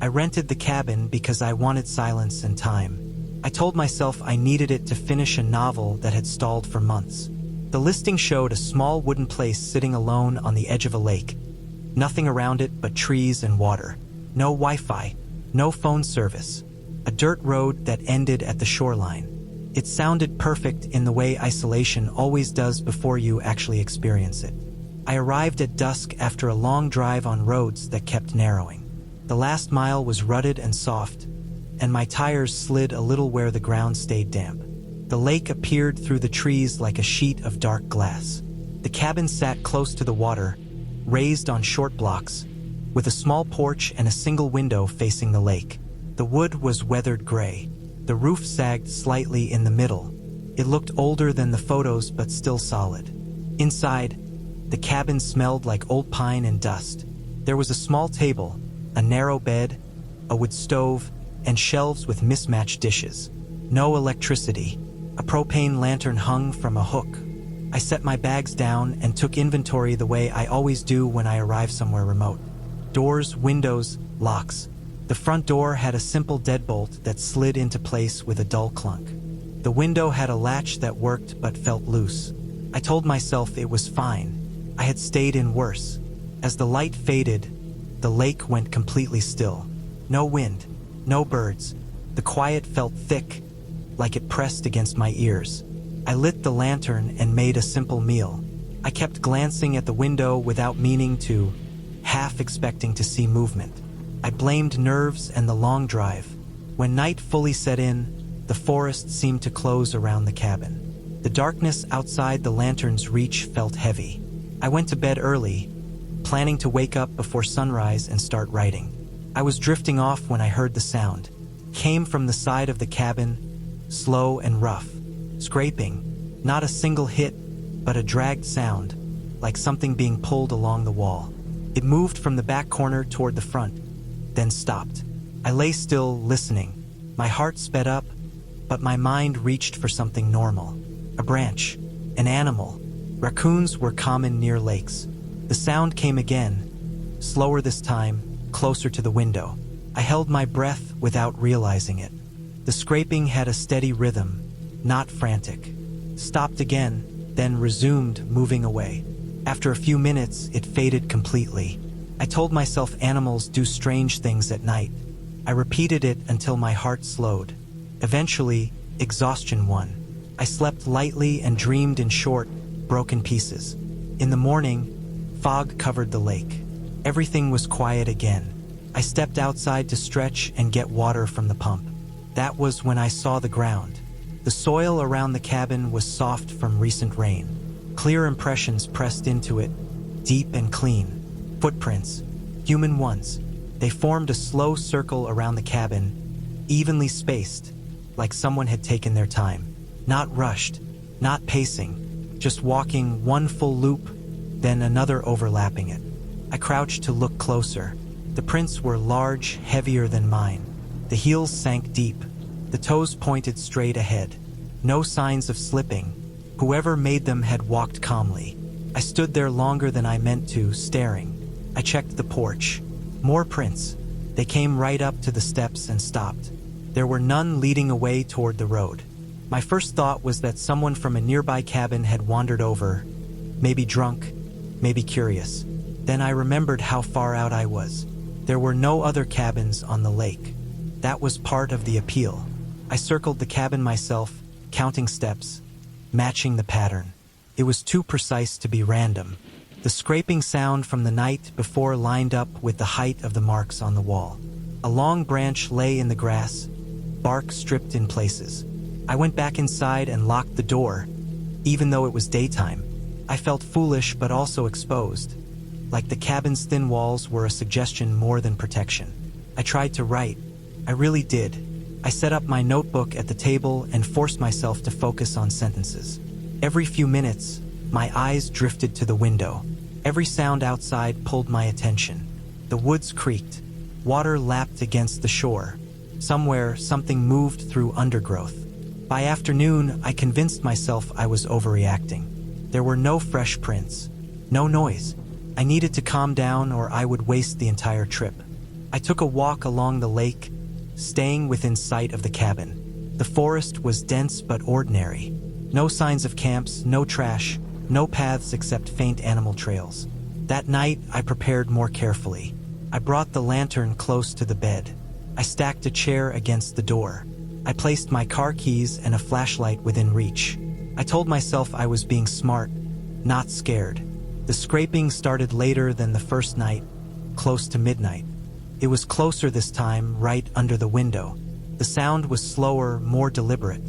I rented the cabin because I wanted silence and time. I told myself I needed it to finish a novel that had stalled for months. The listing showed a small wooden place sitting alone on the edge of a lake. Nothing around it but trees and water. No Wi-Fi, no phone service. A dirt road that ended at the shoreline. It sounded perfect in the way isolation always does before you actually experience it. I arrived at dusk after a long drive on roads that kept narrowing. The last mile was rutted and soft, and my tires slid a little where the ground stayed damp. The lake appeared through the trees like a sheet of dark glass. The cabin sat close to the water, raised on short blocks, with a small porch and a single window facing the lake. The wood was weathered gray. The roof sagged slightly in the middle. It looked older than the photos but still solid. Inside, the cabin smelled like old pine and dust. There was a small table, a narrow bed, a wood stove, and shelves with mismatched dishes. No electricity. A propane lantern hung from a hook. I set my bags down and took inventory the way I always do when I arrive somewhere remote. Doors, windows, locks. The front door had a simple deadbolt that slid into place with a dull clunk. The window had a latch that worked but felt loose. I told myself it was fine. I had stayed in worse. As the light faded, the lake went completely still. No wind, no birds. The quiet felt thick, like it pressed against my ears. I lit the lantern and made a simple meal. I kept glancing at the window without meaning to, half expecting to see movement. I blamed nerves and the long drive. When night fully set in, the forest seemed to close around the cabin. The darkness outside the lantern's reach felt heavy. I went to bed early, planning to wake up before sunrise and start writing. I was drifting off when I heard the sound. It came from the side of the cabin, slow and rough. Scraping, not a single hit, but a dragged sound, like something being pulled along the wall. It moved from the back corner toward the front, then stopped. I lay still, listening. My heart sped up, but my mind reached for something normal. A branch, an animal. Raccoons were common near lakes. The sound came again, slower this time, closer to the window. I held my breath without realizing it. The scraping had a steady rhythm, not frantic. Stopped again, then resumed moving away. After a few minutes, it faded completely. I told myself animals do strange things at night. I repeated it until my heart slowed. Eventually, exhaustion won. I slept lightly and dreamed in short, broken pieces. In the morning, fog covered the lake. Everything was quiet again. I stepped outside to stretch and get water from the pump. That was when I saw the ground. The soil around the cabin was soft from recent rain. Clear impressions pressed into it, deep and clean. Footprints, human ones. They formed a slow circle around the cabin, evenly spaced, like someone had taken their time. Not rushed, not pacing, just walking one full loop, then another overlapping it. I crouched to look closer. The prints were large, heavier than mine. The heels sank deep. The toes pointed straight ahead. No signs of slipping. Whoever made them had walked calmly. I stood there longer than I meant to, staring. I checked the porch. More prints. They came right up to the steps and stopped. There were none leading away toward the road. My first thought was that someone from a nearby cabin had wandered over, maybe drunk, maybe curious. Then I remembered how far out I was. There were no other cabins on the lake. That was part of the appeal. I circled the cabin myself, counting steps, matching the pattern. It was too precise to be random. The scraping sound from the night before lined up with the height of the marks on the wall. A long branch lay in the grass, bark stripped in places. I went back inside and locked the door, even though it was daytime. I felt foolish but also exposed, like the cabin's thin walls were a suggestion more than protection. I tried to write. I really did. I set up my notebook at the table and forced myself to focus on sentences. Every few minutes, my eyes drifted to the window. Every sound outside pulled my attention. The woods creaked. Water lapped against the shore. Somewhere, something moved through undergrowth. By afternoon, I convinced myself I was overreacting. There were no fresh prints, no noise. I needed to calm down or I would waste the entire trip. I I took a walk along the lake, staying within sight of the cabin. The forest was dense but ordinary. No signs of camps, no trash, no paths except faint animal trails. That night, I prepared more carefully. I brought the lantern close to the bed. I stacked a chair against the door. I placed my car keys and a flashlight within reach. I told myself I was being smart, not scared. The scraping started later than the first night, close to midnight. It was closer this time, right under the window. The sound was slower, more deliberate.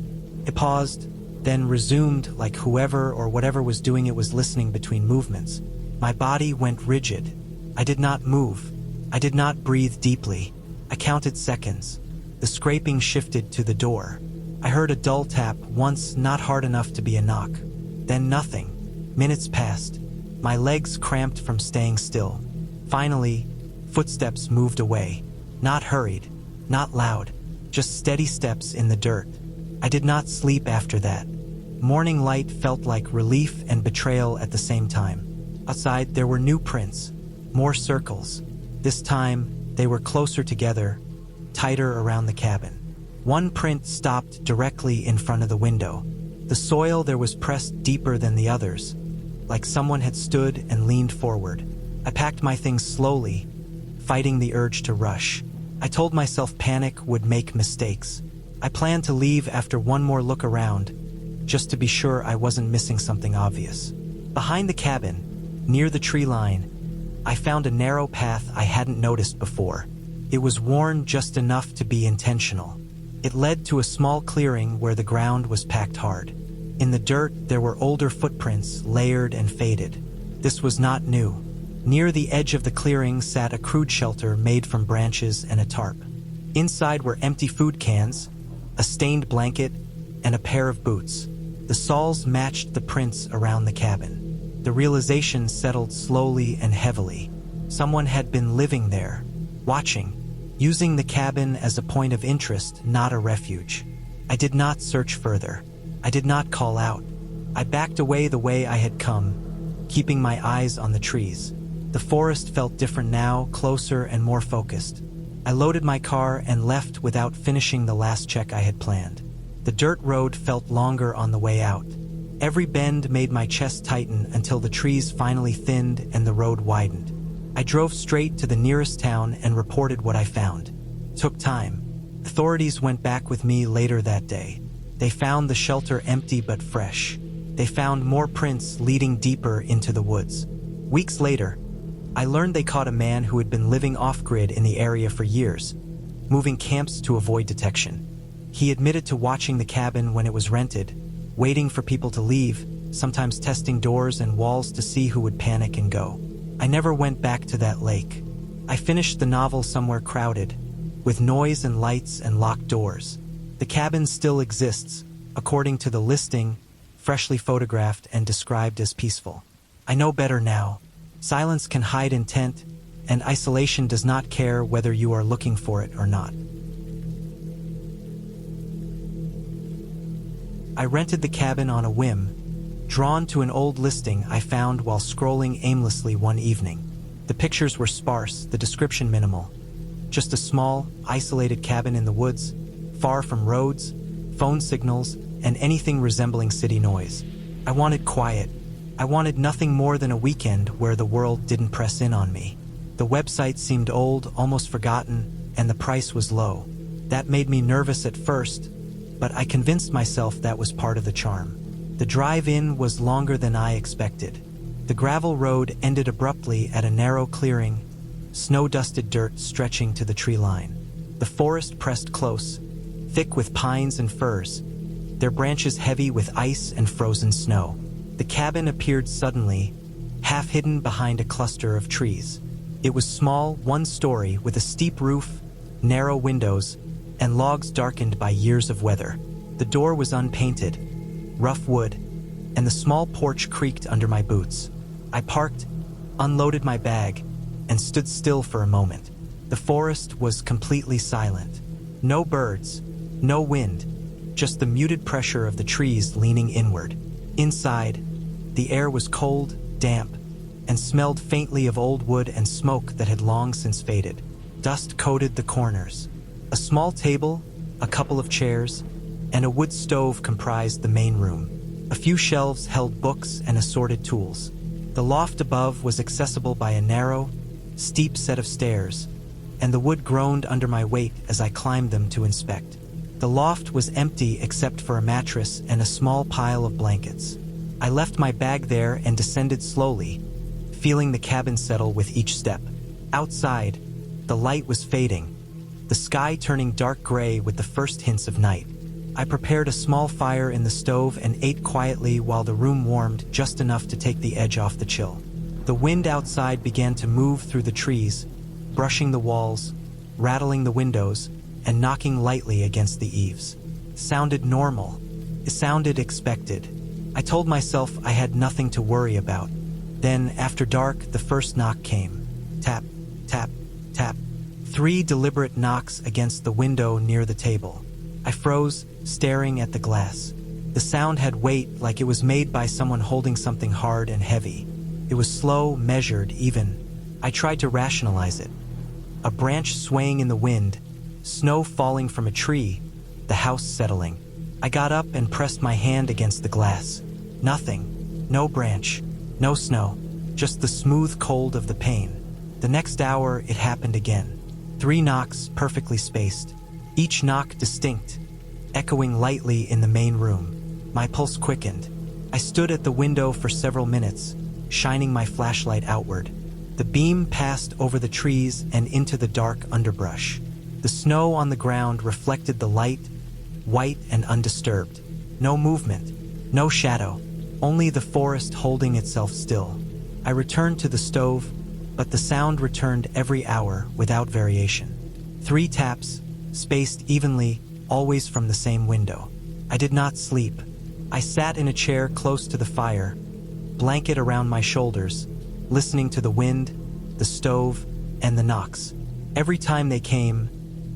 It paused, then resumed like whoever or whatever was doing it was listening between movements. My body went rigid. I did not move. I did not breathe deeply. I counted seconds. The scraping shifted to the door. I heard a dull tap, once not hard enough to be a knock. Then nothing. Minutes passed. My legs cramped from staying still. Finally, footsteps moved away. Not hurried, not loud, just steady steps in the dirt. I did not sleep after that. Morning light felt like relief and betrayal at the same time. Outside, there were new prints, more circles. This time, they were closer together, tighter around the cabin. One print stopped directly in front of the window. The soil there was pressed deeper than the others, like someone had stood and leaned forward. I packed my things slowly, fighting the urge to rush. I told myself panic would make mistakes. I planned to leave after one more look around, just to be sure I wasn't missing something obvious. Behind the cabin, near the tree line, I found a narrow path I hadn't noticed before. It was worn just enough to be intentional. It led to a small clearing where the ground was packed hard. In the dirt, there were older footprints, layered and faded. This was not new. Near the edge of the clearing sat a crude shelter made from branches and a tarp. Inside were empty food cans, a stained blanket, and a pair of boots. The soles matched the prints around the cabin. The realization settled slowly and heavily. Someone had been living there, watching, using the cabin as a point of interest, not a refuge. I did not search further. I did not call out. I backed away the way I had come, keeping my eyes on the trees. The forest felt different now, closer and more focused. I loaded my car and left without finishing the last check I had planned. The dirt road felt longer on the way out. Every bend made my chest tighten until the trees finally thinned and the road widened. I drove straight to the nearest town and reported what I found. It took time. Authorities went back with me later that day. They found the shelter empty but fresh. They found more prints leading deeper into the woods. Weeks later, I learned they caught a man who had been living off-grid in the area for years, moving camps to avoid detection. He admitted to watching the cabin when it was rented, waiting for people to leave, sometimes testing doors and walls to see who would panic and go. I never went back to that lake. I finished the novel somewhere crowded, with noise and lights and locked doors. The cabin still exists, according to the listing, freshly photographed and described as peaceful. I know better now. Silence can hide intent, and isolation does not care whether you are looking for it or not. I rented the cabin on a whim, drawn to an old listing I found while scrolling aimlessly one evening. The pictures were sparse, the description minimal. Just a small, isolated cabin in the woods, far from roads, phone signals, and anything resembling city noise. I wanted quiet. I wanted nothing more than a weekend where the world didn't press in on me. The website seemed old, almost forgotten, and the price was low. That made me nervous at first, but I convinced myself that was part of the charm. The drive-in was longer than I expected. The gravel road ended abruptly at a narrow clearing, snow-dusted dirt stretching to the tree line. The forest pressed close, thick with pines and firs, their branches heavy with ice and frozen snow. The cabin appeared suddenly, half hidden behind a cluster of trees. It was small, one story, with a steep roof, narrow windows, and logs darkened by years of weather. The door was unpainted, rough wood, and the small porch creaked under my boots. I parked, unloaded my bag, and stood still for a moment. The forest was completely silent. No birds, no wind, just the muted pressure of the trees leaning inward. Inside, the air was cold, damp, and smelled faintly of old wood and smoke that had long since faded. Dust coated the corners. A small table, a couple of chairs, and a wood stove comprised the main room. A few shelves held books and assorted tools. The loft above was accessible by a narrow, steep set of stairs, and the wood groaned under my weight as I climbed them to inspect. The loft was empty except for a mattress and a small pile of blankets. I left my bag there and descended slowly, feeling the cabin settle with each step. Outside, the light was fading, the sky turning dark gray with the first hints of night. I prepared a small fire in the stove and ate quietly while the room warmed just enough to take the edge off the chill. The wind outside began to move through the trees, brushing the walls, rattling the windows, and knocking lightly against the eaves. Sounded normal. It sounded expected. I told myself I had nothing to worry about. Then, after dark, the first knock came. Tap, tap, tap. 3 deliberate knocks against the window near the table. I froze, staring at the glass. The sound had weight, like it was made by someone holding something hard and heavy. It was slow, measured, even. I tried to rationalize it. A branch swaying in the wind, snow falling from a tree, the house settling. I got up and pressed my hand against the glass. Nothing. No branch. No snow. Just the smooth cold of the pain. The next hour, it happened again. 3 knocks, perfectly spaced. Each knock distinct, echoing lightly in the main room. My pulse quickened. I stood at the window for several minutes, shining my flashlight outward. The beam passed over the trees and into the dark underbrush. The snow on the ground reflected the light, white and undisturbed. No movement, no shadow, only the forest holding itself still. I returned to the stove, but the sound returned every hour without variation. 3 taps, spaced evenly, always from the same window. I did not sleep. I sat in a chair close to the fire, blanket around my shoulders, listening to the wind, the stove, and the knocks. Every time they came,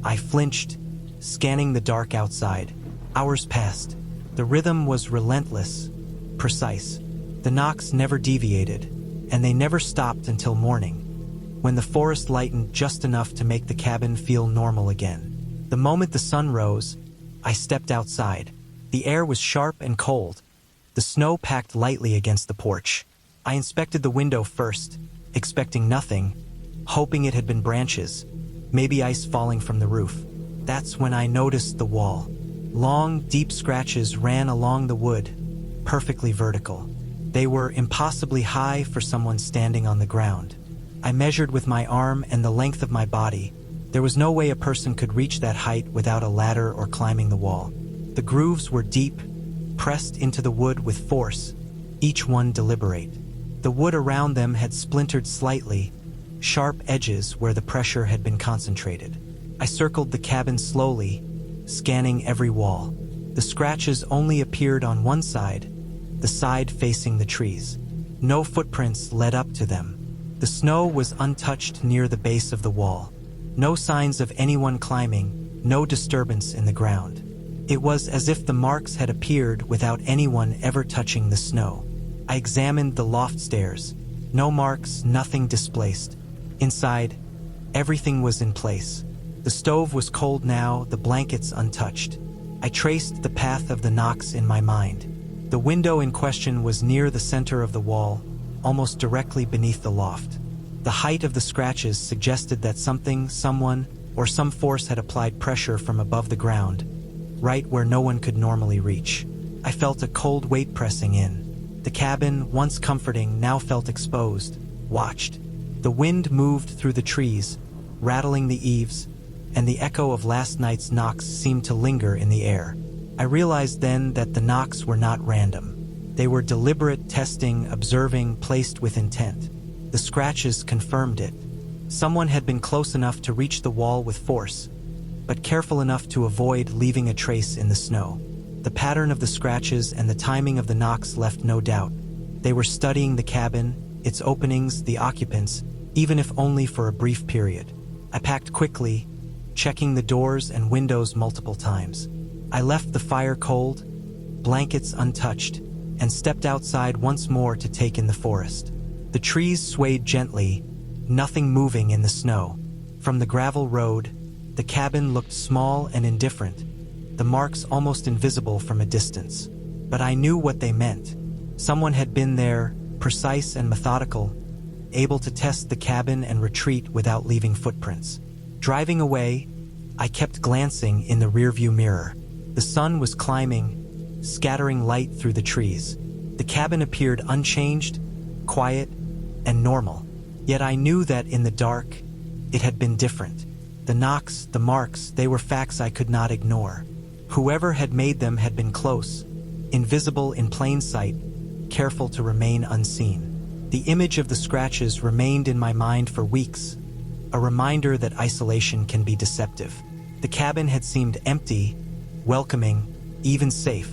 I flinched, scanning the dark outside. Hours passed. The rhythm was relentless, precise. The knocks never deviated, and they never stopped until morning, when the forest lightened just enough to make the cabin feel normal again. The moment the sun rose, I stepped outside. The air was sharp and cold, the snow packed lightly against the porch. I inspected the window first, expecting nothing, hoping it had been branches, maybe ice falling from the roof. That's when I noticed the wall. Long, deep scratches ran along the wood, perfectly vertical. They were impossibly high for someone standing on the ground. I measured with my arm and the length of my body. There was no way a person could reach that height without a ladder or climbing the wall. The grooves were deep, pressed into the wood with force, each one deliberate. The wood around them had splintered slightly, sharp edges where the pressure had been concentrated. I circled the cabin slowly, scanning every wall. The scratches only appeared on one side, the side facing the trees. No footprints led up to them. The snow was untouched near the base of the wall. No signs of anyone climbing, no disturbance in the ground. It was as if the marks had appeared without anyone ever touching the snow. I examined the loft stairs. No marks, nothing displaced. Inside, everything was in place. The stove was cold now, the blankets untouched. I traced the path of the knocks in my mind. The window in question was near the center of the wall, almost directly beneath the loft. The height of the scratches suggested that something, someone, or some force had applied pressure from above the ground, right where no one could normally reach. I felt a cold weight pressing in. The cabin, once comforting, now felt exposed, watched. The wind moved through the trees, rattling the eaves, and the echo of last night's knocks seemed to linger in the air. I realized then that the knocks were not random. They were deliberate, testing, observing, placed with intent. The scratches confirmed it. Someone had been close enough to reach the wall with force, but careful enough to avoid leaving a trace in the snow. The pattern of the scratches and the timing of the knocks left no doubt. They were studying the cabin, its openings, the occupants, even if only for a brief period. I packed quickly, checking the doors and windows multiple times. I left the fire cold, blankets untouched, and stepped outside once more to take in the forest. The trees swayed gently, nothing moving in the snow. From the gravel road, the cabin looked small and indifferent, the marks almost invisible from a distance. But I knew what they meant. Someone had been there, precise and methodical, able to test the cabin and retreat without leaving footprints. Driving away, I kept glancing in the rearview mirror. The sun was climbing, scattering light through the trees. The cabin appeared unchanged, quiet, and normal. Yet I knew that in the dark, it had been different. The knocks, the marks, they were facts I could not ignore. Whoever had made them had been close, invisible in plain sight, careful to remain unseen. The image of the scratches remained in my mind for weeks, a reminder that isolation can be deceptive. The cabin had seemed empty, welcoming, even safe,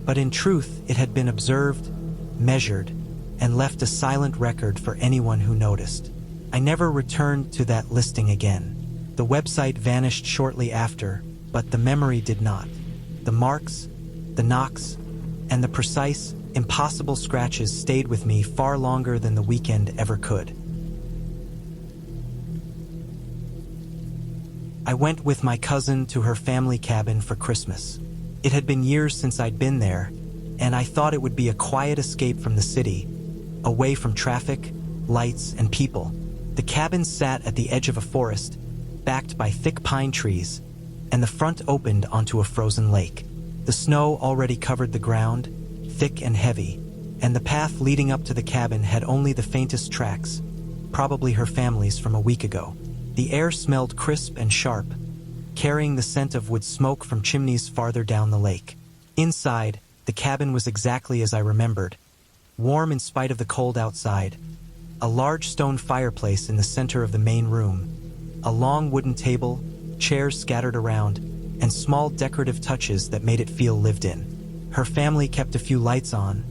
but in truth it had been observed, measured, and left a silent record for anyone who noticed. I never returned to that listing again. The website vanished shortly after, but the memory did not. The marks, the knocks, and the precise, impossible scratches stayed with me far longer than the weekend ever could. I went with my cousin to her family cabin for Christmas. It had been years since I'd been there, and I thought it would be a quiet escape from the city, away from traffic, lights, and people. The cabin sat at the edge of a forest, backed by thick pine trees, and the front opened onto a frozen lake. The snow already covered the ground, thick and heavy, and the path leading up to the cabin had only the faintest tracks, probably her family's from a week ago. The air smelled crisp and sharp, carrying the scent of wood smoke from chimneys farther down the lake. Inside, the cabin was exactly as I remembered, warm in spite of the cold outside. A large stone fireplace in the center of the main room, a long wooden table, chairs scattered around, and small decorative touches that made it feel lived in. Her family kept a few lights on,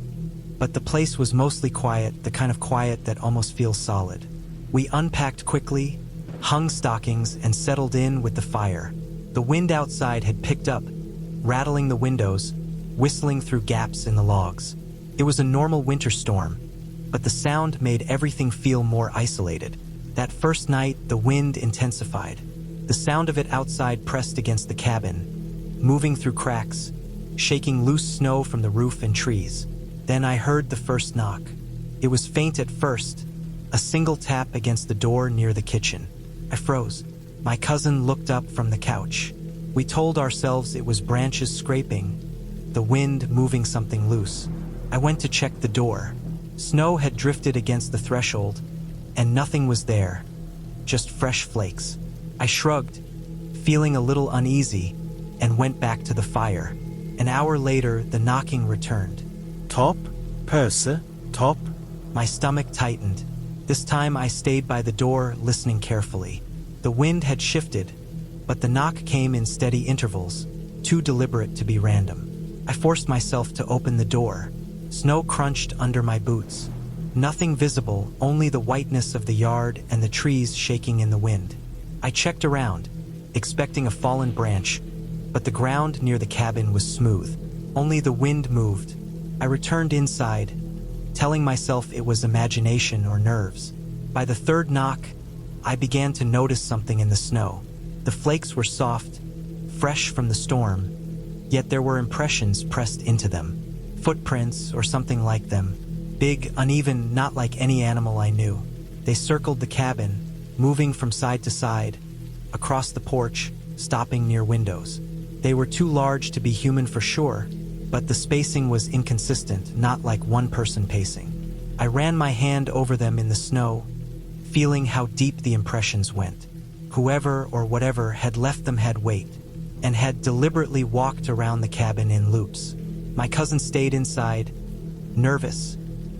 but the place was mostly quiet, the kind of quiet that almost feels solid. We unpacked quickly, hung stockings, and settled in with the fire. The wind outside had picked up, rattling the windows, whistling through gaps in the logs. It was a normal winter storm, but the sound made everything feel more isolated. That first night, the wind intensified. The sound of it outside pressed against the cabin, moving through cracks, shaking loose snow from the roof and trees. Then I heard the first knock. It was faint at first, a single tap against the door near the kitchen. I froze. My cousin looked up from the couch. We told ourselves it was branches scraping, the wind moving something loose. I went to check the door. Snow had drifted against the threshold, and nothing was there, just fresh flakes. I shrugged, feeling a little uneasy, and went back to the fire. An hour later, the knocking returned. Top, Perse, top. My stomach tightened. This time I stayed by the door, listening carefully. The wind had shifted, but the knock came in steady intervals, too deliberate to be random. I forced myself to open the door. Snow crunched under my boots. Nothing visible, only the whiteness of the yard and the trees shaking in the wind. I checked around, expecting a fallen branch, but the ground near the cabin was smooth. Only the wind moved. I returned inside, telling myself it was imagination or nerves. By the third knock, I began to notice something in the snow. The flakes were soft, fresh from the storm, yet there were impressions pressed into them. Footprints or something like them. Big, uneven, not like any animal I knew. They circled the cabin, moving from side to side, across the porch, stopping near windows. They were too large to be human for sure, but the spacing was inconsistent, not like one person pacing. I ran my hand over them in the snow, feeling how deep the impressions went. Whoever or whatever had left them had weight, and had deliberately walked around the cabin in loops. My cousin stayed inside, nervous,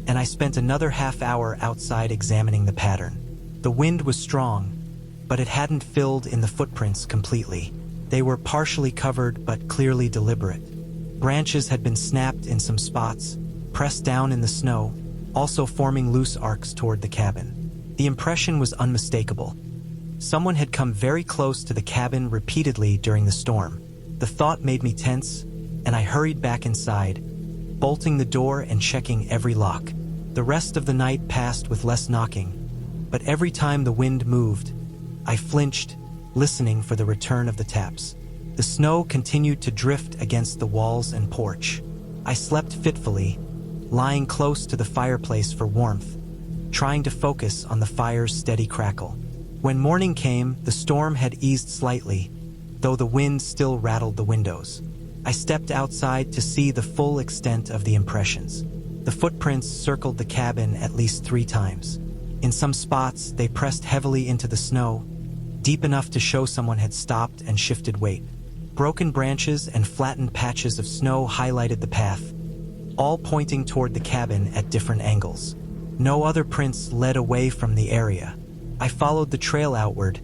and I spent another half hour outside examining the pattern. The wind was strong, but it hadn't filled in the footprints completely. They were partially covered but clearly deliberate. Branches had been snapped in some spots, pressed down in the snow, also forming loose arcs toward the cabin. The impression was unmistakable. Someone had come very close to the cabin repeatedly during the storm. The thought made me tense, and I hurried back inside, bolting the door and checking every lock. The rest of the night passed with less knocking, but every time the wind moved, I flinched, listening for the return of the taps. The snow continued to drift against the walls and porch. I slept fitfully, lying close to the fireplace for warmth, trying to focus on the fire's steady crackle. When morning came, the storm had eased slightly, though the wind still rattled the windows. I stepped outside to see the full extent of the impressions. The footprints circled the cabin at least 3 times. In some spots, they pressed heavily into the snow, deep enough to show someone had stopped and shifted weight. Broken branches and flattened patches of snow highlighted the path, all pointing toward the cabin at different angles. No other prints led away from the area. I followed the trail outward,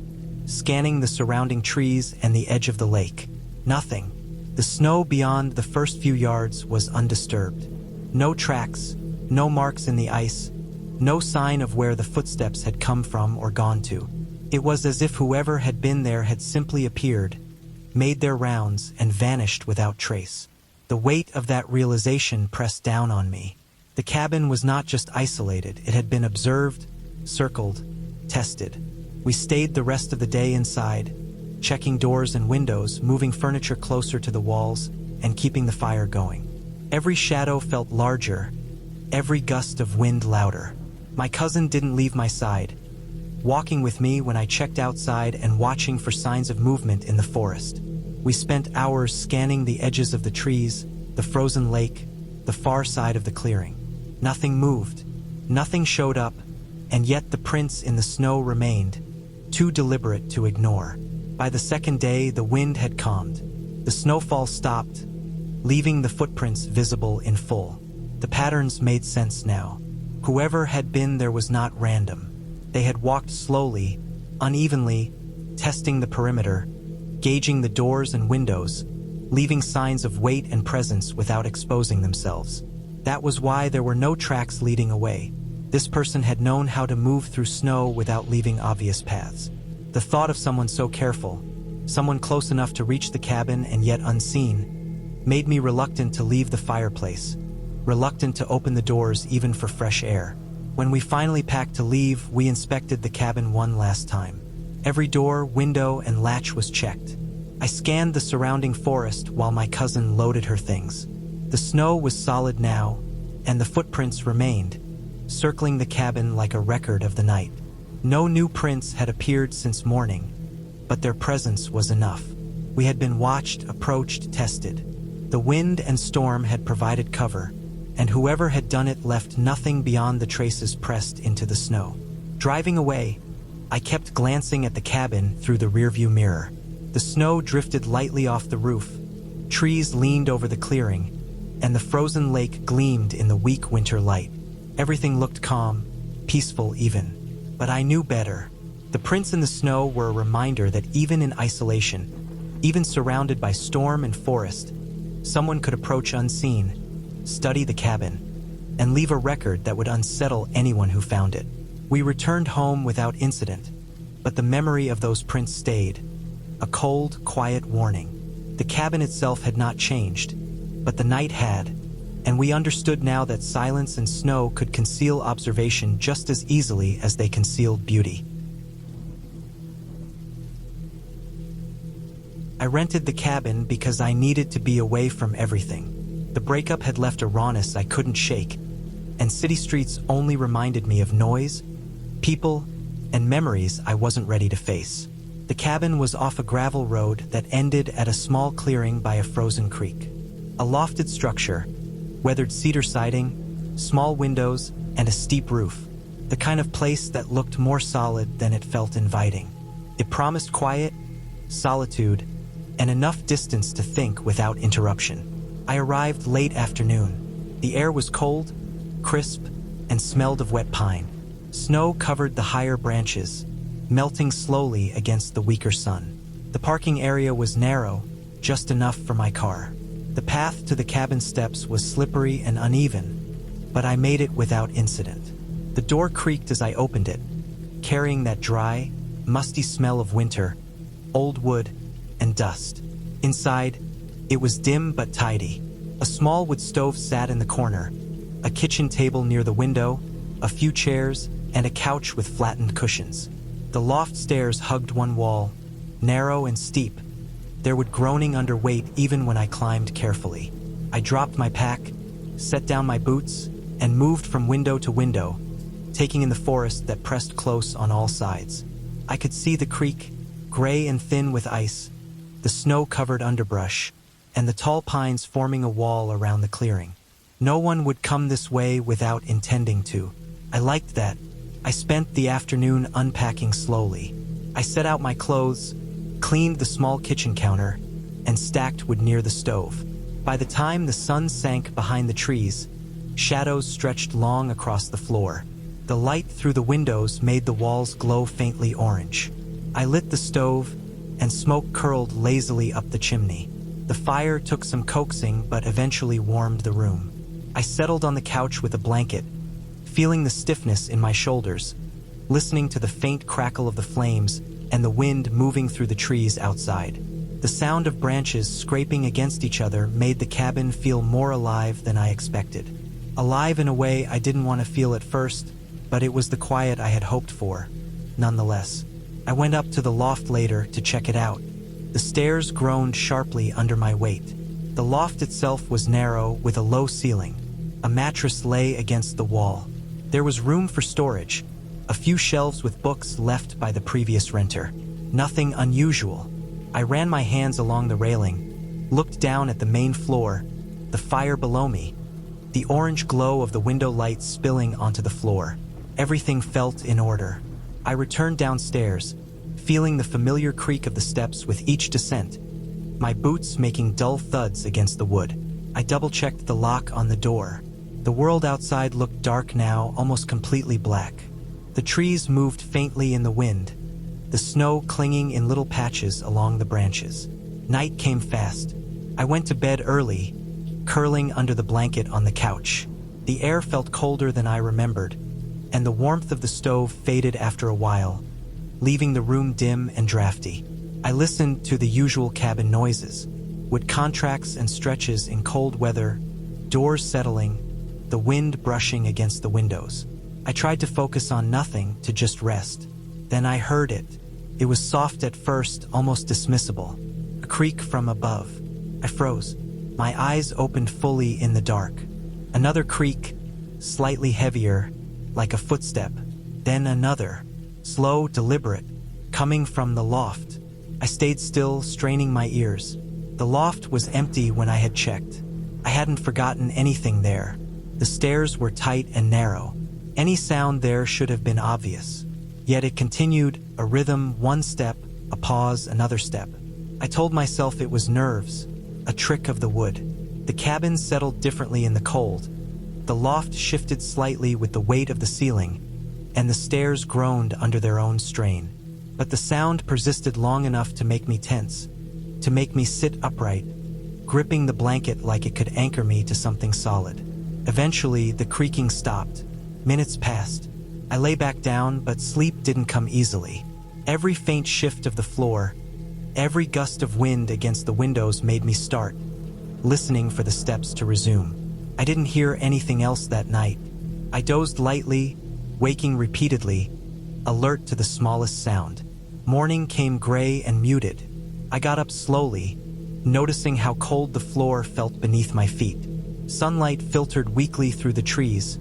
scanning the surrounding trees and the edge of the lake. Nothing. The snow beyond the first few yards was undisturbed. No tracks, no marks in the ice, no sign of where the footsteps had come from or gone to. It was as if whoever had been there had simply appeared, made their rounds, and vanished without trace. The weight of that realization pressed down on me. The cabin was not just isolated, it had been observed, circled, tested. We stayed the rest of the day inside, checking doors and windows, moving furniture closer to the walls, and keeping the fire going. Every shadow felt larger, every gust of wind louder. My cousin didn't leave my side, walking with me when I checked outside and watching for signs of movement in the forest. We spent hours scanning the edges of the trees, the frozen lake, the far side of the clearing. Nothing moved, nothing showed up, and yet the prints in the snow remained, too deliberate to ignore. By the second day, the wind had calmed. The snowfall stopped, leaving the footprints visible in full. The patterns made sense now. Whoever had been there was not random. They had walked slowly, unevenly, testing the perimeter, gauging the doors and windows, leaving signs of weight and presence without exposing themselves. That was why there were no tracks leading away. This person had known how to move through snow without leaving obvious paths. The thought of someone so careful, someone close enough to reach the cabin and yet unseen, made me reluctant to leave the fireplace, reluctant to open the doors even for fresh air. When we finally packed to leave, we inspected the cabin one last time. Every door, window, and latch was checked. I scanned the surrounding forest while my cousin loaded her things. The snow was solid now, and the footprints remained, circling the cabin like a record of the night. No new prints had appeared since morning, but their presence was enough. We had been watched, approached, tested. The wind and storm had provided cover, and whoever had done it left nothing beyond the traces pressed into the snow. Driving away, I kept glancing at the cabin through the rearview mirror. The snow drifted lightly off the roof, trees leaned over the clearing, and the frozen lake gleamed in the weak winter light. Everything looked calm, peaceful even. But I knew better. The prints in the snow were a reminder that even in isolation, even surrounded by storm and forest, someone could approach unseen, study the cabin, and leave a record that would unsettle anyone who found it. We returned home without incident, but the memory of those prints stayed, a cold, quiet warning. The cabin itself had not changed, but the night had, and we understood now that silence and snow could conceal observation just as easily as they concealed beauty. I rented the cabin because I needed to be away from everything. The breakup had left a rawness I couldn't shake, and city streets only reminded me of noise, people, and memories I wasn't ready to face. The cabin was off a gravel road that ended at a small clearing by a frozen creek. A lofted structure, weathered cedar siding, small windows, and a steep roof. The kind of place that looked more solid than it felt inviting. It promised quiet, solitude, and enough distance to think without interruption. I arrived late afternoon. The air was cold, crisp, and smelled of wet pine. Snow covered the higher branches, melting slowly against the weaker sun. The parking area was narrow, just enough for my car. The path to the cabin steps was slippery and uneven, but I made it without incident. The door creaked as I opened it, carrying that dry, musty smell of winter, old wood, and dust. Inside, it was dim but tidy. A small wood stove sat in the corner, a kitchen table near the window, a few chairs, and a couch with flattened cushions. The loft stairs hugged one wall, narrow and steep. There would groaning under weight even when I climbed carefully. I dropped my pack, set down my boots, and moved from window to window, taking in the forest that pressed close on all sides. I could see the creek, gray and thin with ice, the snow-covered underbrush, and the tall pines forming a wall around the clearing. No one would come this way without intending to. I liked that. I spent the afternoon unpacking slowly. I set out my clothes, cleaned the small kitchen counter, and stacked wood near the stove. By the time the sun sank behind the trees, shadows stretched long across the floor. The light through the windows made the walls glow faintly orange. I lit the stove, and smoke curled lazily up the chimney. The fire took some coaxing but eventually warmed the room. I settled on the couch with a blanket, feeling the stiffness in my shoulders, listening to the faint crackle of the flames and the wind moving through the trees outside. The sound of branches scraping against each other made the cabin feel more alive than I expected. Alive in a way I didn't want to feel at first, but it was the quiet I had hoped for, nonetheless. I went up to the loft later to check it out. The stairs groaned sharply under my weight. The loft itself was narrow with a low ceiling. A mattress lay against the wall. There was room for storage, a few shelves with books left by the previous renter. Nothing unusual. I ran my hands along the railing, looked down at the main floor, the fire below me, the orange glow of the window light spilling onto the floor. Everything felt in order. I returned downstairs, feeling the familiar creak of the steps with each descent, my boots making dull thuds against the wood. I double-checked the lock on the door. The world outside looked dark now, almost completely black. The trees moved faintly in the wind, the snow clinging in little patches along the branches. Night came fast. I went to bed early, curling under the blanket on the couch. The air felt colder than I remembered, and the warmth of the stove faded after a while, leaving the room dim and drafty. I listened to the usual cabin noises, wood contracts and stretches in cold weather, doors settling, the wind brushing against the windows. I tried to focus on nothing, to just rest. Then I heard it. It was soft at first, almost dismissible. A creak from above. I froze. My eyes opened fully in the dark. Another creak, slightly heavier, like a footstep. Then another, slow, deliberate, coming from the loft. I stayed still, straining my ears. The loft was empty when I had checked. I hadn't forgotten anything there. The stairs were tight and narrow. Any sound there should have been obvious. Yet it continued, a rhythm, one step, a pause, another step. I told myself it was nerves, a trick of the wood. The cabin settled differently in the cold. The loft shifted slightly with the weight of the ceiling, and the stairs groaned under their own strain. But the sound persisted long enough to make me tense, to make me sit upright, gripping the blanket like it could anchor me to something solid. Eventually, the creaking stopped. Minutes passed. I lay back down, but sleep didn't come easily. Every faint shift of the floor, every gust of wind against the windows made me start, listening for the steps to resume. I didn't hear anything else that night. I dozed lightly, waking repeatedly, alert to the smallest sound. Morning came gray and muted. I got up slowly, noticing how cold the floor felt beneath my feet. Sunlight filtered weakly through the trees,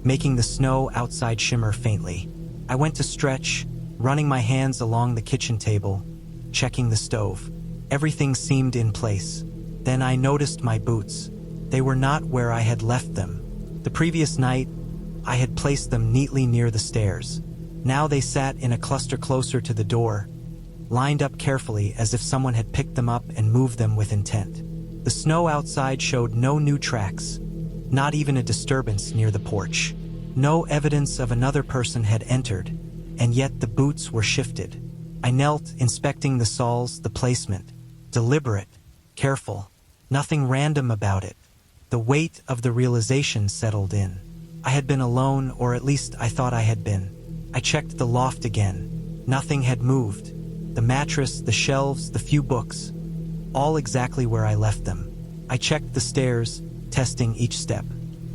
making the snow outside shimmer faintly. I went to stretch, running my hands along the kitchen table, checking the stove. Everything seemed in place. Then I noticed my boots. They were not where I had left them. The previous night, I had placed them neatly near the stairs. Now they sat in a cluster closer to the door, lined up carefully as if someone had picked them up and moved them with intent. The snow outside showed no new tracks, not even a disturbance near the porch. No evidence of another person had entered, and yet the boots were shifted. I knelt, inspecting the soles, the placement. Deliberate, careful, nothing random about it. The weight of the realization settled in. I had been alone, or at least I thought I had been. I checked the loft again. Nothing had moved. The mattress, the shelves, the few books, all exactly where I left them. I checked the stairs, testing each step.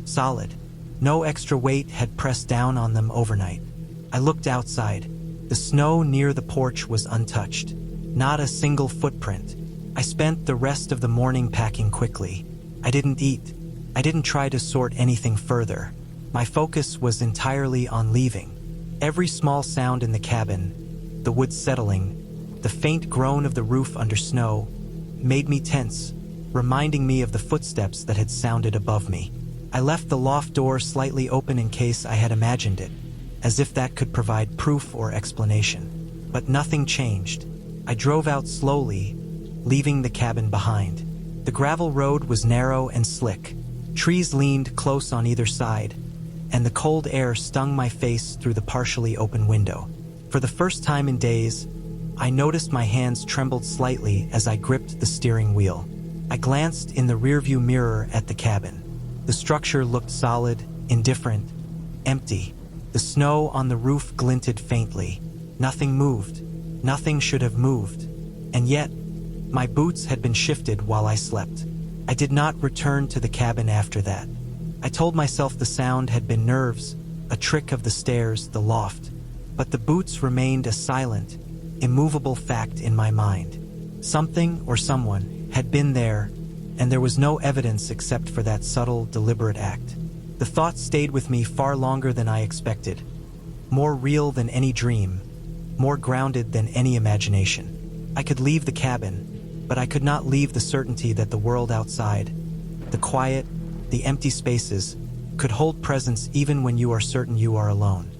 Solid. No extra weight had pressed down on them overnight. I looked outside. The snow near the porch was untouched. Not a single footprint. I spent the rest of the morning packing quickly. I didn't eat. I didn't try to sort anything further. My focus was entirely on leaving. Every small sound in the cabin, the wood settling, the faint groan of the roof under snow, made me tense, reminding me of the footsteps that had sounded above me. I left the loft door slightly open in case I had imagined it, as if that could provide proof or explanation. But nothing changed. I drove out slowly, leaving the cabin behind. The gravel road was narrow and slick. Trees leaned close on either side, and the cold air stung my face through the partially open window. For the first time in days, I noticed my hands trembled slightly as I gripped the steering wheel. I glanced in the rearview mirror at the cabin. The structure looked solid, indifferent, empty. The snow on the roof glinted faintly. Nothing moved. Nothing should have moved. And yet, my boots had been shifted while I slept. I did not return to the cabin after that. I told myself the sound had been nerves, a trick of the stairs, the loft. But the boots remained a silent, immovable fact in my mind. Something or someone had been there, and there was no evidence except for that subtle, deliberate act. The thought stayed with me far longer than I expected. More real than any dream, more grounded than any imagination. I could leave the cabin, but I could not leave the certainty that the world outside, the quiet, the empty spaces, could hold presence even when you are certain you are alone.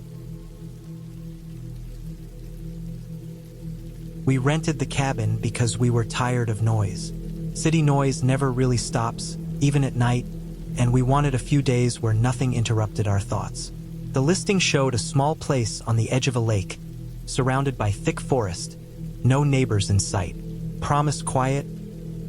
We rented the cabin because we were tired of noise. City noise never really stops, even at night, and we wanted a few days where nothing interrupted our thoughts. The listing showed a small place on the edge of a lake, surrounded by thick forest, no neighbors in sight. Promised quiet,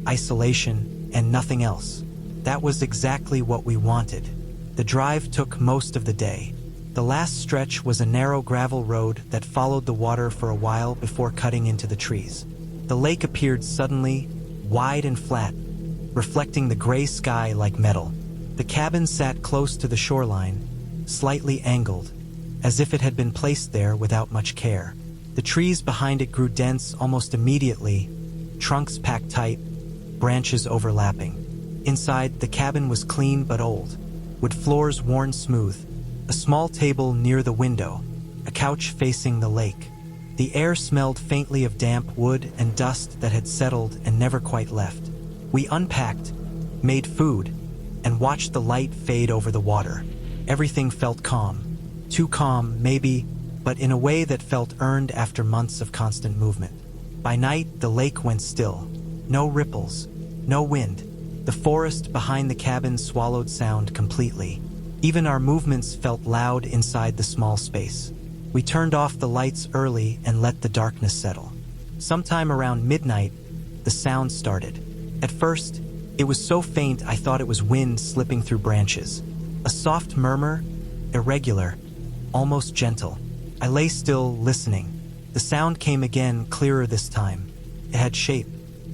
isolation, and nothing else. That was exactly what we wanted. The drive took most of the day. The last stretch was a narrow gravel road that followed the water for a while before cutting into the trees. The lake appeared suddenly, wide and flat, reflecting the gray sky like metal. The cabin sat close to the shoreline, slightly angled, as if it had been placed there without much care. The trees behind it grew dense almost immediately, trunks packed tight, branches overlapping. Inside, the cabin was clean but old, with floors worn smooth, a small table near the window, a couch facing the lake. The air smelled faintly of damp wood and dust that had settled and never quite left. We unpacked, made food, and watched the light fade over the water. Everything felt calm. Too calm, maybe, but in a way that felt earned after months of constant movement. By night, the lake went still. No ripples, no wind. The forest behind the cabin swallowed sound completely. Even our movements felt loud inside the small space. We turned off the lights early and let the darkness settle. Sometime around midnight, the sound started. At first, it was so faint I thought it was wind slipping through branches. A soft murmur, irregular, almost gentle. I lay still, listening. The sound came again, clearer this time. It had shape,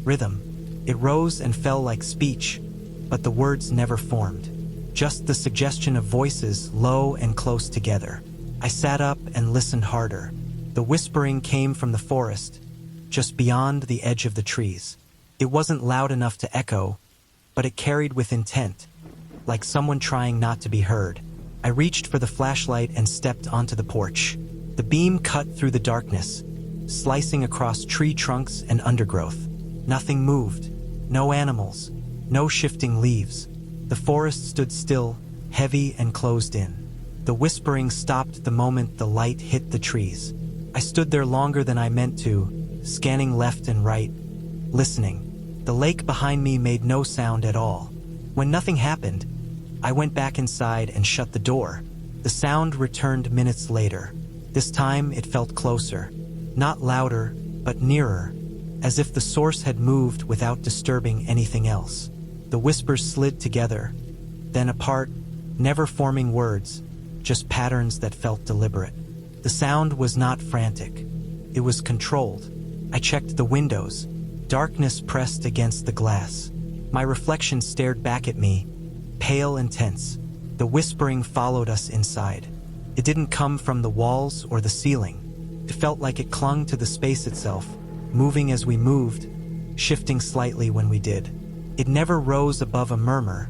rhythm. It rose and fell like speech, but the words never formed. Just the suggestion of voices, low and close together. I sat up and listened harder. The whispering came from the forest, just beyond the edge of the trees. It wasn't loud enough to echo, but it carried with intent, like someone trying not to be heard. I reached for the flashlight and stepped onto the porch. The beam cut through the darkness, slicing across tree trunks and undergrowth. Nothing moved. No animals. No shifting leaves. The forest stood still, heavy and closed in. The whispering stopped the moment the light hit the trees. I stood there longer than I meant to, scanning left and right, listening. The lake behind me made no sound at all. When nothing happened, I went back inside and shut the door. The sound returned minutes later. This time it felt closer. Not louder, but nearer, as if the source had moved without disturbing anything else. The whispers slid together, then apart, never forming words, just patterns that felt deliberate. The sound was not frantic. It was controlled. I checked the windows. Darkness pressed against the glass. My reflection stared back at me, pale and tense. The whispering followed us inside. It didn't come from the walls or the ceiling. It felt like it clung to the space itself, moving as we moved, shifting slightly when we did. It never rose above a murmur,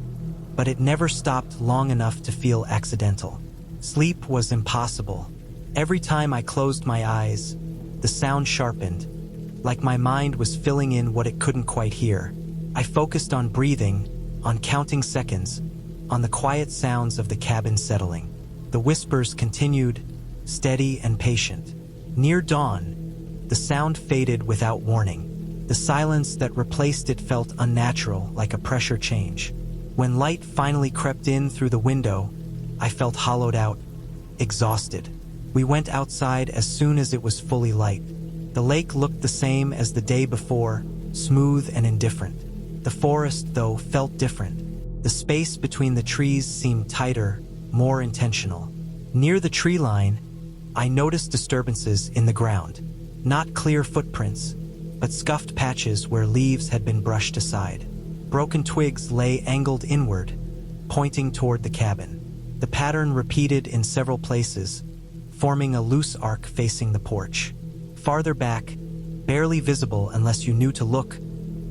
but it never stopped long enough to feel accidental. Sleep was impossible. Every time I closed my eyes, the sound sharpened, like my mind was filling in what it couldn't quite hear. I focused on breathing, on counting seconds, on the quiet sounds of the cabin settling. The whispers continued, steady and patient. Near dawn, the sound faded without warning. The silence that replaced it felt unnatural, like a pressure change. When light finally crept in through the window, I felt hollowed out, exhausted. We went outside as soon as it was fully light. The lake looked the same as the day before, smooth and indifferent. The forest, though, felt different. The space between the trees seemed tighter, more intentional. Near the tree line, I noticed disturbances in the ground. Not clear footprints, but scuffed patches where leaves had been brushed aside. Broken twigs lay angled inward, pointing toward the cabin. The pattern repeated in several places, forming a loose arc facing the porch. Farther back, barely visible unless you knew to look,